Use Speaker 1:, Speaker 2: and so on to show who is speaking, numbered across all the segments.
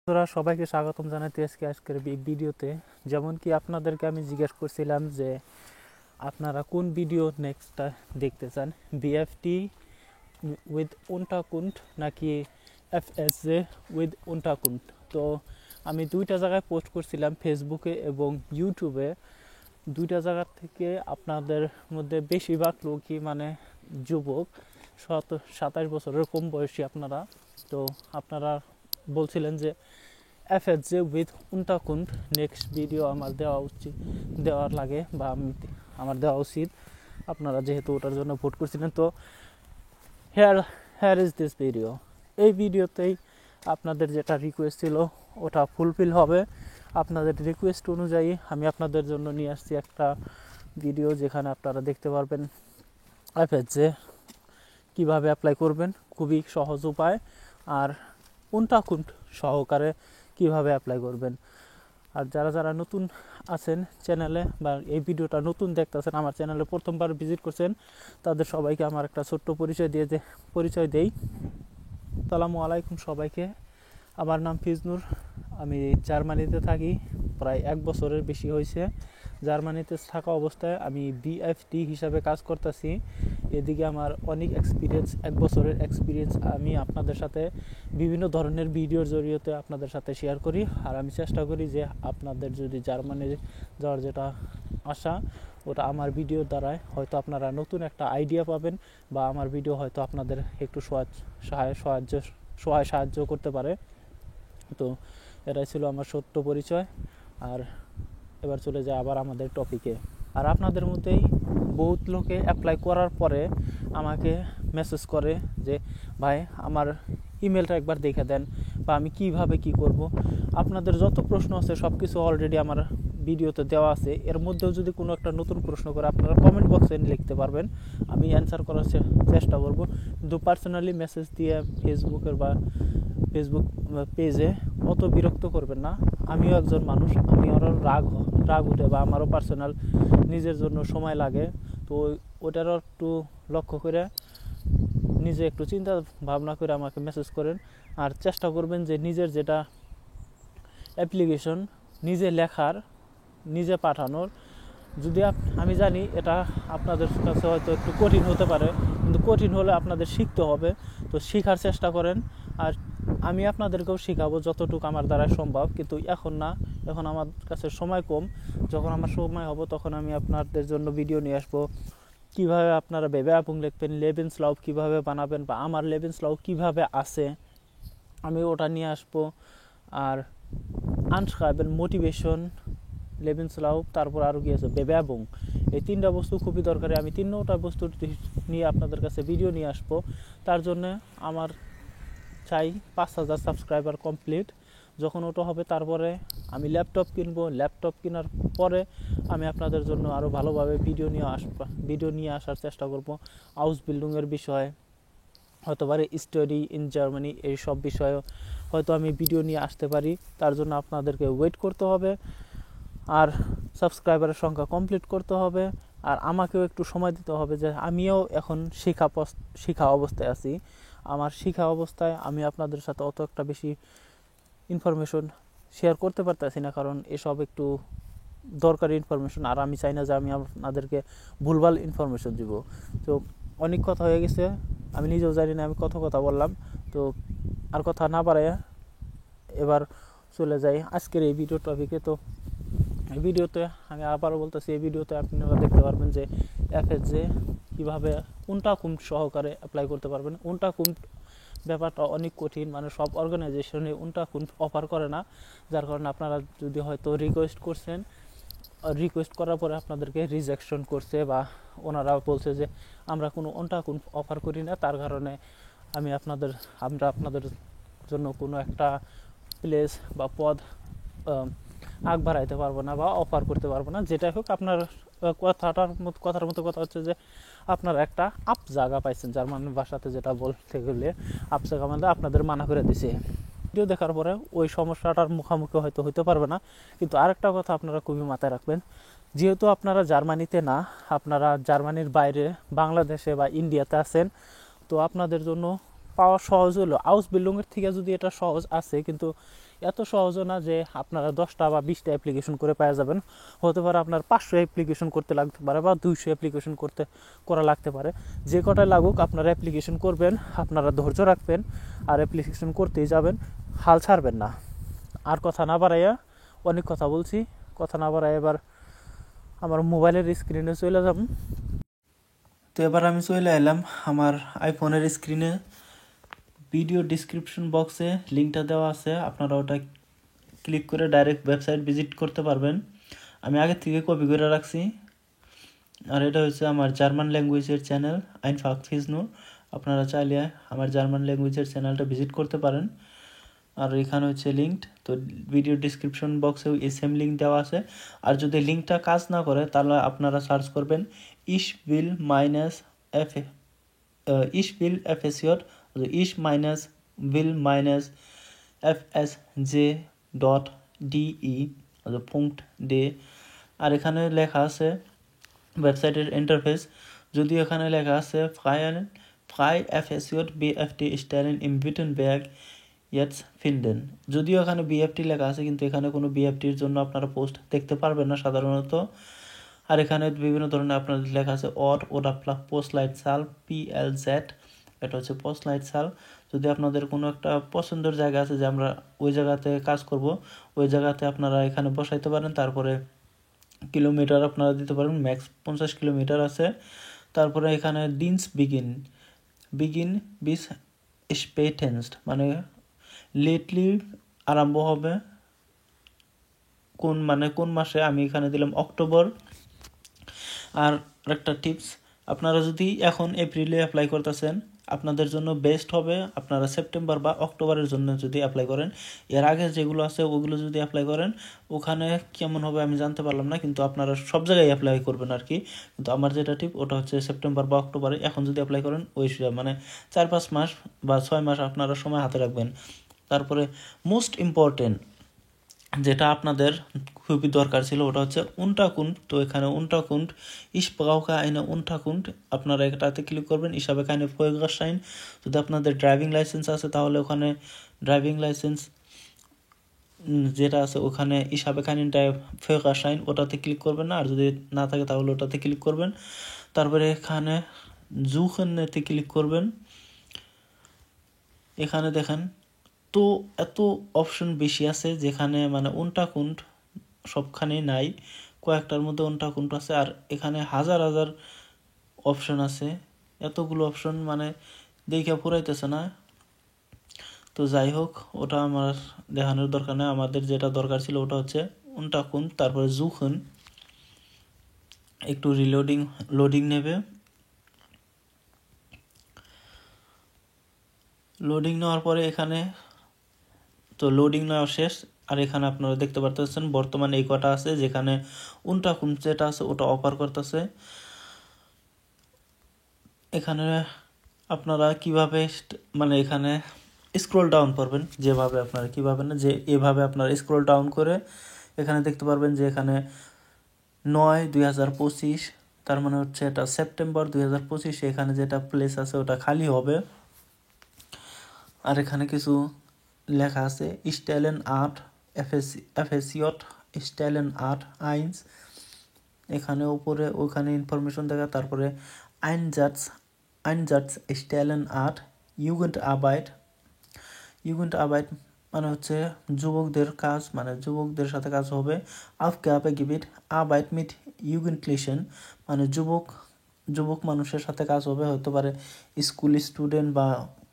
Speaker 1: তোরা সবাইকে স্বাগতম জানাতে আজকের ভিডিওতে। যেমন কি আপনাদেরকে আমি জিজ্ঞেস করছিলাম যে আপনারা কোন ভিডিও নেক্সটটা দেখতে চান, বিএফটি উইথ উনটাকুন্ট নাকি এফএসজে উইথ উনটাকুন্ট। তো আমি দুইটা জায়গায় পোস্ট করছিলাম, ফেসবুকে এবং ইউটিউবে। দুইটা জায়গা থেকে আপনাদের মধ্যে বেশিরভাগ লোকই যুবক, 27 বছরের কম বয়সী আপনারা। তো আপনারা বলছিলেন যে এফএসজে উইথ উনটাকুন্ট নেক্সট ভিডিও আমার দেওয়ার লাগে বা আমার দেওয়া উচিত, আপনারা যেহেতু ওটার জন্য ভোট করছিলেন। তো হেয়ার ইজ দিস ভিডিও। এই ভিডিওতেই আপনাদের যেটা রিকোয়েস্ট ছিল ওটা ফুলফিল হবে। আপনাদের রিকোয়েস্ট অনুযায়ী আমি আপনাদের জন্য নিয়ে আসছি একটা ভিডিও, যেখানে আপনারা দেখতে পারবেন এফএসজে কীভাবে অ্যাপ্লাই করবেন, খুবই সহজ উপায়, আর উনটাকুন্ট সহকারে কিভাবে অ্যাপ্লাই করবেন। আর যারা যারা নতুন আছেন চ্যানেলে বা এই ভিডিওটা নতুন দেখতেছেন, আমার চ্যানেলে প্রথমবার ভিজিট করছেন, তাদের সবাইকে আমার একটা ছোট্ট পরিচয় দেই। আসসালামু আলাইকুম সবাইকে। আমার নাম ফিজনুর, আমি জার্মানিতে থাকি, প্রায় 1 বছরের বেশি হয়েছে। জার্মানিতে থাকা অবস্থায় আমি বিএফটি হিসাবে কাজ করতেছি। এদিকে আমার অনেক এক্সপিরিয়েন্স, 1 বছরের এক্সপিরিয়েন্স আমি আপনাদের সাথে বিভিন্ন ধরনের ভিডিওর জরিয়তে আপনাদের সাথে শেয়ার করি। আর আমি চেষ্টা করি যে আপনাদের যদি জার্মানি যাওয়ার যেটা আশা, ওটা আমার ভিডিওর দ্বারায় হয়তো আপনারা নতুন একটা আইডিয়া পাবেন, বা আমার ভিডিও হয়তো আপনাদের একটু সাহায্য করতে পারে। তো এটাই ছিল আমার ছোট্ট পরিচয়। আর এবার চলে যায় আবার আমাদের টপিকে। আর আপনাদের মধ্যেই বহুত লোকে অ্যাপ্লাই করার পরে আমাকে মেসেজ করে যে ভাই আমার ইমেলটা একবার দেখে দেন, বা আমি কিভাবে কি করব। আপনাদের যত প্রশ্ন আছে সব কিছু অলরেডি আমার ভিডিওতে দেওয়া আছে। এর মধ্যেও যদি কোনো একটা নতুন প্রশ্ন করে আপনারা কমেন্ট বক্সে লিখতে পারবেন, আমি অ্যান্সার করার চেষ্টা করব। কিন্তু পার্সোনালি মেসেজ দিয়ে ফেসবুক পেজে অত বিরক্ত করবেন না। আমিও একজন মানুষ, আমি আরও রাগ উঠে, বা আমারও পার্সোনাল নিজের জন্য সময় লাগে। তো ওটারও একটু লক্ষ্য করে নিজে একটু চিন্তা ভাবনা করে আমাকে মেসেজ করেন। আর চেষ্টা করবেন যে নিজের যেটা অ্যাপ্লিকেশন নিজে লেখার, নিজে পাঠানোর। যদি আমি জানি এটা আপনাদের কাছে হয়তো একটু কঠিন হতে পারে, কিন্তু কঠিন হলে আপনাদের শিখতে হবে। তো শেখার চেষ্টা করেন, আর আমি আপনাদেরকেও শেখাবো যতটুকু আমার দ্বারা সম্ভব। কিন্তু এখন না, এখন আমার কাছে সময় কম। যখন আমার সময় হবে তখন আমি আপনাদের জন্য ভিডিও নিয়ে আসবো, কীভাবে আপনারা বেবেয়াপুং লিখবেন, লেবেনসলাউফ কীভাবে বানাবেন, বা আমার লেবেনসলাউফ কীভাবে আছে আমি ওটা নিয়ে আসবো। আর আনস্ক্রাইবেন, মোটিভেশন, লেবেনসলাউফ, তারপর আরও কি আছে, বেবেয়াপুং, এই 3টা বস্তু খুবই দরকারি। আমি 3টা বস্তু নিয়ে আপনাদের কাছে ভিডিও নিয়ে আসবো। তার জন্য আমার চাই 5000 সাবস্ক্রাইবার কমপ্লিট। যখন ওটা হবে তারপরে আমি ল্যাপটপ কিনবো। ল্যাপটপ কেনার পরে আমি আপনাদের জন্য আরও ভালোভাবে ভিডিও নিয়ে আসার চেষ্টা করব। হাউস বিল্ডিংয়ের বিষয়ে, হয়তো পারে স্টাডি ইন জার্মানি, এই সব বিষয়ে হয়তো আমি ভিডিও নিয়ে আসতে পারি। তার জন্য আপনাদেরকে ওয়েট করতে হবে, আর সাবস্ক্রাইবারের সংখ্যা কমপ্লিট করতে হবে। আর আমাকেও একটু সময় দিতে হবে, যে আমিও এখন শিখা অবস্থায় আছি। আমার শিখা অবস্থায় আমি আপনাদের সাথে অত একটা বেশি ইনফরমেশন শেয়ার করতে পারতেছি না, কারণ এসব একটু দরকারি ইনফরমেশন। আর আমি চাই না যে আমি আপনাদেরকে ভুলভাল ইনফরমেশন দিব। তো অনেক কথা হয়ে গেছে, আমি নিজেও জানি না আমি কত কথা বললাম। তো আর কথা না বাড়ায় এবার চলে যাই আজকের এই ভিডিও টপিকে। তো এই ভিডিওতে আমি আবারও বলতেছি, এই ভিডিওতে আপনারা দেখতে পারবেন যে এফএসজে কীভাবে উনটাকুন্ট সহকারে অ্যাপ্লাই করতে পারবেন। উনটাকুন্ট ব্যাপারটা অনেক কঠিন, সব অর্গানাইজেশনে উনটাকুন্ট অফার করে না। যার কারণে আপনারা যদি হয়তো রিকোয়েস্ট করার পরে আপনাদেরকে রিজেকশন করছে, বা ওনারা বলছে যে আমরা কোনো উনটাকুন্ট অফার করি না, তার কারণে আমরা আপনাদের জন্য কোনো একটা প্লেস বা পদ আগ বাড়াইতে পারবো না বা অফার করতে পারবো না। যেটাই হোক, আপনার কথার মতো কথা হচ্ছে যে আপনারা একটা আপ জায়গা পাইছেন, জার্মান ভাষাতে যেটা বলতে গেলে আপ জায়গা আপনাদের মানা করে দিছে। ভিডিও দেখার পরে ওই সমস্যাটার মুখোমুখি হয়তো হতে পারবে না। কিন্তু আরেকটা কথা আপনারা খুবই মাথায় রাখবেন, যেহেতু আপনারা জার্মানিতে না, আপনারা জার্মানির বাইরে বাংলাদেশে বা ইন্ডিয়াতে আছেন, তো আপনাদের জন্য পাওয়া সহজ হলো। হাউস বিল্ডিংয়ের থেকে যদি এটা সহজ আছে, কিন্তু এত সহজও না যে আপনারা 10টা বা 20টা অ্যাপ্লিকেশন করে পেয়ে যাবেন। হতে পারে আপনার 500 অ্যাপ্লিকেশন করতে লাগতে পারে বা 200 অ্যাপ্লিকেশন করা লাগতে পারে। যে কটায় লাগুক আপনারা অ্যাপ্লিকেশন করবেন, আপনারা ধৈর্য রাখবেন আর অ্যাপ্লিকেশন করতেই যাবেন, হাল ছাড়বেন না। আর কথা না বাড়াইয়া, অনেক কথা বলছি, কথা না বাড়াইয়া এবার আমার মোবাইলের স্ক্রিনে চলে যাব। তো এবার আমি চলে এলাম আমার আইফোনের স্ক্রিনে। ভিডিও ডিসক্রিপশন বক্সে লিঙ্কটা দেওয়া আছে, আপনারা ওটা ক্লিক করে ডাইরেক্ট ওয়েবসাইট ভিজিট করতে পারবেন। আমি আগে থেকে কপি করে রাখছি। আর এটা হচ্ছে আমার জার্মান ল্যাঙ্গুয়েজের চ্যানেল আইনফাক ফিজনুর। আপনারা চাইলে আমার জার্মান ল্যাঙ্গুয়েজের চ্যানেলটা ভিজিট করতে পারেন। আর এখানে হচ্ছে লিঙ্ক, তো ভিডিও ডিসক্রিপশন বক্সেও এই সেম লিঙ্ক দেওয়া আছে। আর যদি লিঙ্কটা কাজ না করে তাহলে আপনারা সার্চ করবেন ich will fsj.de, also .de। আর এখানে লেখা আছে ওয়েবসাইটের ইন্টারফেস, যদিও এখানে লেখা আছে frei FSJ BFT Stellen im Wittenberg jetzt finden। যদিও এখানে বিএফটি লেখা আছে, কিন্তু এখানে কোনো বিএফটির জন্য আপনারা পোস্ট দেখতে পারবেন না সাধারণত। আর এখানে বিভিন্ন ধরনের আপনাদের লেখা আছে ওটা পোস্টলাইটসাল PLZ, এটা হচ্ছে পোস্টলাইটসাল। যদি আপনাদের কোনো একটা পছন্দের জায়গা আছে যে আমরা ওই জায়গাতে কাজ করব, ওই জায়গাতে আপনারা এখানে বসাইতে পারেন। তারপরে কিলোমিটার আপনারা দিতে পারেন, ম্যাক্স 50 কিলোমিটার আছে। তারপরে এখানে দিনস বিগিন বিস স্পেটেন্সড, মানে লেটলি আরম্ভ হবে কোন মাসে, আমি এখানে দিলাম অক্টোবর। আর একটা টিপস, আপনারা যদি এখন এপ্রিলে অ্যাপ্লাই করতেছেন, আপনাদের জন্য বেস্ট হবে আপনারা সেপ্টেম্বর বা অক্টোবরের জন্য যদি অ্যাপ্লাই করেন। এর আগে যেগুলো আছে ওগুলো যদি অ্যাপ্লাই করেন, ওখানে কেমন হবে আমি জানতে পারলাম না, কিন্তু আপনারা সব জায়গায় অ্যাপ্লাই করবেন আর কি। কিন্তু আমার যেটা টিপ ওটা হচ্ছে সেপ্টেম্বর বা অক্টোবরে এখন যদি অ্যাপ্লাই করেন, ওই মানে 4-5 মাস বা 6 মাস আপনারা সময় হাতে রাখবেন। তারপরে মোস্ট ইম্পর্টেন্ট যেটা আপনাদের খুবই দরকার ছিল ওটা হচ্ছে উনটাকুন্ড। তো এখানে উনটাকুন্ড ich brauche eine Unterkunft, আপনারা এটাতে ক্লিক করবেন। ich habe keine Führerschein, যদি আপনাদের ড্রাইভিং লাইসেন্স আছে তাহলে ওখানে ড্রাইভিং লাইসেন্স যেটা আছে ওখানে ich habe keinen Führerschein ওটাতে ক্লিক করবেন না, আর যদি না থাকে তাহলে ওটাতে ক্লিক করবেন। তারপরে এখানে suchen-তে ক্লিক করবেন। এখানে দেখেন তো এত অপশন বেশি আছে, যেখানে মানে উনটাকুন্ড সবখানে নাই, কয়েকটার মধ্যে উনটাকুন্ড আছে। আর এখানে হাজার হাজার অপশন আছে, এতগুলো অপশন মানে দেখে পুরাইতেছে না। তো যাই হোক, ওটা আমার দেখানোর দরকার নেই। আমাদের যেটা দরকার ছিল ওটা হচ্ছে উনটাকুন্ড। তারপরে জুখুন, একটু লোডিং নেবে। লোডিং নেওয়ার পরে এখানে তো লোডিং নেওয়া শেষ। আর এখানে আপনারা দেখতে পারতেছেন বর্তমানে এই কটা আছে, যেখানে উনটাকুন্ড যেটা আছে ওটা অফার করতেছে। এখানে আপনারা কিভাবে মানে এখানে স্ক্রল ডাউন করবেন, যেভাবে আপনারা কিভাবে না যে এভাবে আপনারা স্ক্রল ডাউন করে এখানে দেখতে পারবেন যে এখানে 9/2025, তার মানে হচ্ছে এটা সেপ্টেম্বর 2025, এখানে যেটা প্লেস আছে ওটা খালি হবে। আর এখানে কিছু লেখা আছে স্টাইলেন আর্ট FSJ স্টাইলেন আর্ট আইনস, এখানে উপরে ওখানে ইনফরমেশন দেখা। তারপরে আইনজাটস স্টাইলেন আর্ট Jugendarbeit মানে হচ্ছে যুবকদের কাজ, মানে যুবকদের সাথে কাজ হবে। Aufgabengebiet Arbeit mit Jugendlichen, মানে যুবক মানুষের সাথে কাজ হবে, হতে পারে স্কুল স্টুডেন্ট বা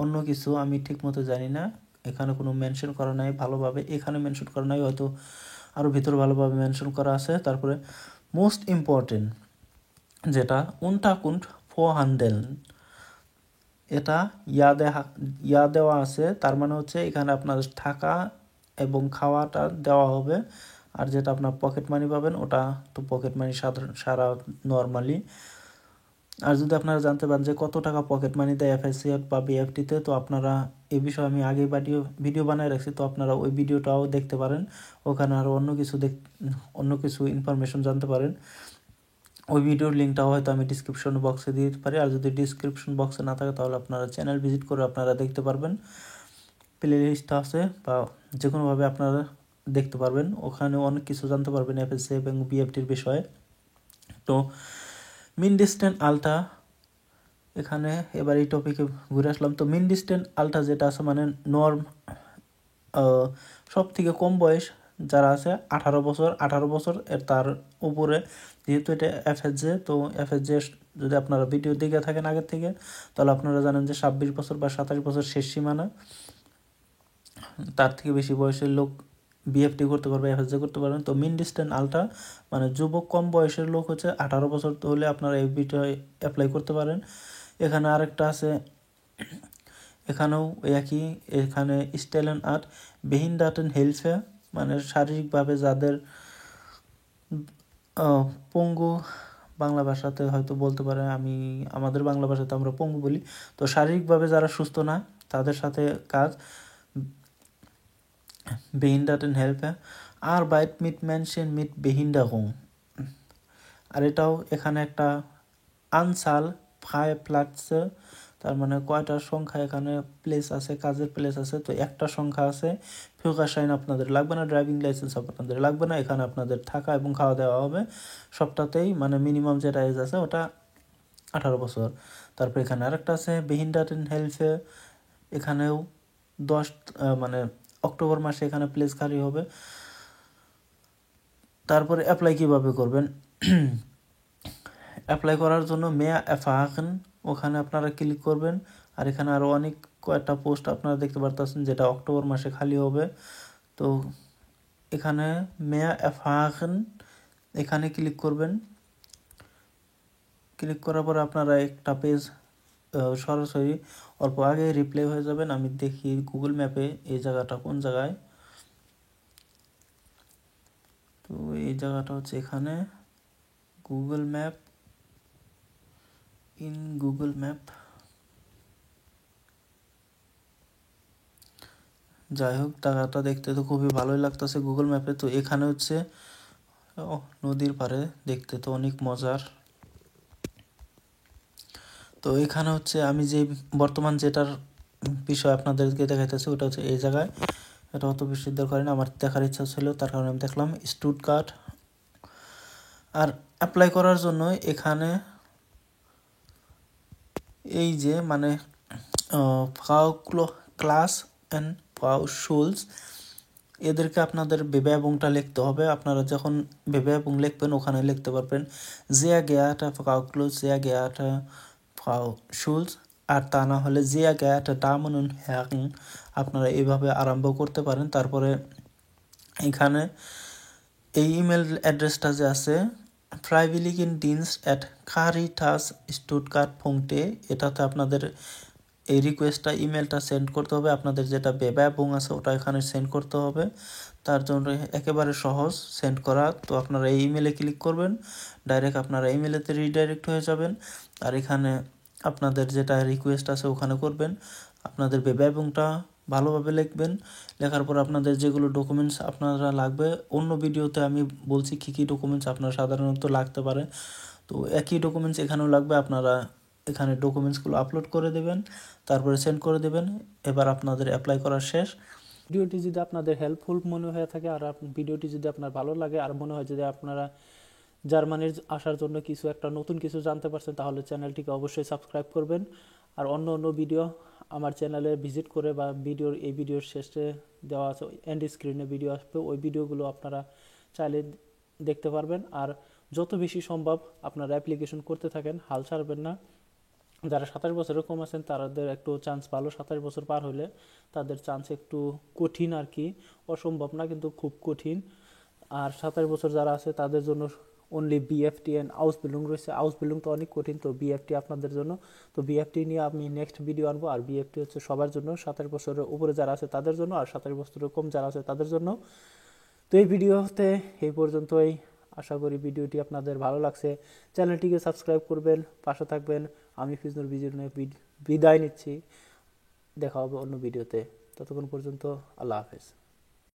Speaker 1: অন্য কিছু, আমি ঠিক মতো জানি না। এখানে কোনো মেনশন করা নাই ভালোভাবে, এখানে মেনশন করা নাই, হয়তো আরও ভিতরে ভালোভাবে মেনশন করা আছে। তারপরে মোস্ট ইম্পর্টেন্ট যেটা উনটাকুন্ড vorhanden, এটা ইয়া দেওয়া আছে, তার মানে হচ্ছে এখানে আপনার থাকা এবং খাওয়াটা দেওয়া হবে। আর যেটা আপনার পকেট মানি পাবেন ওটা তো পকেট মানি সারা নর্মালি। আর যদি আপনারা জানতে পারেন যে কত টাকা পকেট মানি দেয় FSJ বা BFTতে, তো আপনারা এই বিষয়ে আমি আগে ভিডিও বানিয়ে রাখছি, তো আপনারা ওই ভিডিওটাও দেখতে পারেন। ওখানে আরও অন্য কিছু ইনফরমেশন জানতে পারেন। ওই ভিডিওর লিঙ্কটাও হয়তো আমি ডিসক্রিপশন বক্সে দিতে পারি। আর যদি ডিসক্রিপশন বক্সে না থাকে তাহলে আপনারা চ্যানেল ভিজিট করে আপনারা দেখতে পারবেন। প্লে লিস্ট আছে বা যে কোনোভাবে আপনারা দেখতে পারবেন, ওখানে অনেক কিছু জানতে পারবেন এফএসএ এবং বিএফটির বিষয়ে। তো মিন ডিস্টেন্স আলট্রা, এখানে এবার এই টপিকে ঘুরে আসলাম। তো মিন ডিস্টেন্স আলট্রা যেটা আছে মানে নর্ম, সব থেকে কম বয়স যারা আছে 18 বছর এর তার উপরে, যেহেতু এটা এফএসজে, তো এফএসজে যদি আপনারা ভিডিও দেখে থাকেন আগের থেকে তাহলে আপনারা জানেন যে 26 বছর বা 27 বছর শেষ সীমানা, তার থেকে বেশি বয়সের লোক বিএফটি করতে পারবে, এফএসজে করতে পারবেন। তো মিন ডিস্টেন্স আলট্রা মানে যুবক কম বয়সের লোক হচ্ছে 18 বছর হলে আপনারা এই ভিডিও অ্যাপ্লাই করতে পারেন। এখানে আরেকটা আছে, এখানেও একই, এখানে স্টাইল অ্যান্ড আর্ট বেহিনডাটেন হেলফে মানে শারীরিকভাবে যাদের পঙ্গু, বাংলা ভাষাতে হয়তো বলতে পারে, আমি আমাদের বাংলা ভাষাতে আমরা পঙ্গু বলি, তো শারীরিকভাবে যারা সুস্থ না তাদের সাথে কাজ বেহিনডাটেন হেলফে আর বাইট মিট মেনশন মিট বেহিনডাগং। আর এটাও এখানে একটা আনসাল ফাই প্লাটসে, তার মানে কয়টা সংখ্যা এখানে প্লেস আছে, কাজের প্লেস আছে, তো একটা সংখ্যা আছে। ফিউকাশাইন আপনাদের লাগবে না, ড্রাইভিং লাইসেন্স আপনাদের লাগবে না, এখানে আপনাদের থাকা এবং খাওয়া দেওয়া হবে সবটাতেই, মানে মিনিমাম যেটা এজ আছে ওটা 18 বছর। তারপর এখানে আরেকটা আছে বেহিনডাটেন হেলফে, এখানেও 10 মানে অক্টোবর মাসে এখানে প্লেস খালি হবে। তারপরে অ্যাপ্লাই কীভাবে করবেন, অ্যাপ্লাই করার জন্য মেয়া এফাহাকেন, ওখানে আপনারা ক্লিক করবেন। আর এখানে আরও অনেক কয়েকটা পোস্ট আপনারা দেখতে পারতেছেন যেটা অক্টোবর মাসে খালি হবে। তো এখানে মেয়া এফাহাকেন এখানে ক্লিক করবেন। ক্লিক করার পর আপনারা একটা পেজ সরাসরি অল্প আগে রিপ্লাই হয়ে যাবেন। আমি দেখি গুগল ম্যাপে এই জায়গাটা কোন জায়গায়, তো এই জায়গাটা হচ্ছে এখানে Google map, in Google map, যাই হোক জায়গাটা দেখতে তো খুবই ভালোই লাগতেছে গুগল ম্যাপে। তো এখানে হচ্ছে নদীর পাড়ে, দেখতে তো অনেক মজার। তো এখানে হচ্ছে আমি যে বর্তমান যেটার বিষয় আপনাদেরকে দেখাইতেছি ওটা হচ্ছে এই জায়গায়, এটা অত বেশি দরকার না, আমার দেখার ইচ্ছা ছিল তার কারণে আমি দেখলাম স্টুটগার্ট। আর অ্যাপ্লাই করার জন্য এখানে এই যে মানে ফ্রাউ ক্লাস অ্যান্ড ফ্রাউ শুলস, এদেরকে আপনাদের বেবেবংটা লিখতে হবে। আপনারা যখন বেবেবং লিখবেন ওখানে লিখতে পারবেন জিয়া গেয়াটা ফ্রাউ ক্লোজ, জিয়া গেয়াটা ফ্রাউ শুলস, আর তা না হলে জিয়া গেয়াটা দামন und Herren, আপনারা এইভাবে আরম্ভ করতে পারেন। তারপরে এখানে এই ইমেল অ্যাড্রেসটা যে আছে freiwilligendienst@caritasstuttgart.de, এটাতে আপনাদের এই রিকোয়েস্টটা ইমেলটা সেন্ড করতে হবে। আপনাদের যেটা বেবেবং আছে ওটা এখানে সেন্ড করতে হবে, তার জন্য একেবারে সহজ সেন্ড করা। তো আপনারা এই ইমেলে ক্লিক করবেন, ডাইরেক্ট আপনারা ইমেলেতে রিডাইরেক্ট হয়ে যাবেন। আর এখানে আপনাদের যেটা রিকোয়েস্ট আছে ওখানে করবেন, আপনাদের বেবেবংটা ভালোভাবে লিখবেন। লেখার পর আপনাদের যেগুলো ডকুমেন্টস আপনারা লাগবে, অন্য ভিডিওতে আমি বলছি কী কী ডকুমেন্টস আপনারা সাধারণত লাগতে পারে, তো একই ডকুমেন্টস এখানেও লাগবে। আপনারা এখানে ডকুমেন্টসগুলো আপলোড করে দেবেন, তারপরে সেন্ড করে দেবেন। এবার আপনাদের অ্যাপ্লাই করা শেষ। ভিডিওটি যদি আপনাদের হেল্পফুল মনে হয়ে থাকে আর ভিডিওটি যদি আপনার ভালো লাগে আর মনে হয় যদি আপনারা জার্মানির আসার জন্য কিছু একটা নতুন কিছু জানতে পারছেন, তাহলে চ্যানেলটিকে অবশ্যই সাবস্ক্রাইব করবেন। আর অন্য ভিডিও আমার চ্যানেলে ভিজিট করে বা এই ভিডিওর শেষে দেওয়া আছে এন্ড স্ক্রিনে ভিডিও আসবে, ওই ভিডিওগুলো আপনারা চাইলে দেখতে পারবেন। আর যত বেশি সম্ভব আপনারা অ্যাপ্লিকেশন করতে থাকেন, হাল ছাড়বেন না। যারা 27 বছরের কম আছেন তাদের একটু চান্স ভালো, 27 বছর পার হলে তাদের চান্স একটু কঠিন আর কি, অসম্ভব না কিন্তু খুব কঠিন। আর 27 বছর যারা আছে তাদের জন্য অনলি বিএফটি অ্যান্ড আউসবিল্ডিং রয়েছে। আউসবিল্ডিং তো অনেক কঠিন, তো বিএফটি আপনাদের জন্য। তো বিএফটি নিয়ে আমি নেক্সট ভিডিও আনবো। আর বিএফটি হচ্ছে সবার জন্য, 27 বছরের উপরে যারা আছে তাদের জন্য, আর 27 বছরের কম যারা আছে তাদের জন্য। তো এই ভিডিওতে এই পর্যন্তই, আশা করি ভিডিওটি আপনাদের ভালো লাগছে। চ্যানেলটিকে সাবস্ক্রাইব করবেন, পাশে থাকবেন। আমি ফিজনুর বিদায় নিচ্ছি, দেখা হবে অন্য ভিডিওতে। ততক্ষণ পর্যন্ত আল্লাহ হাফেজ।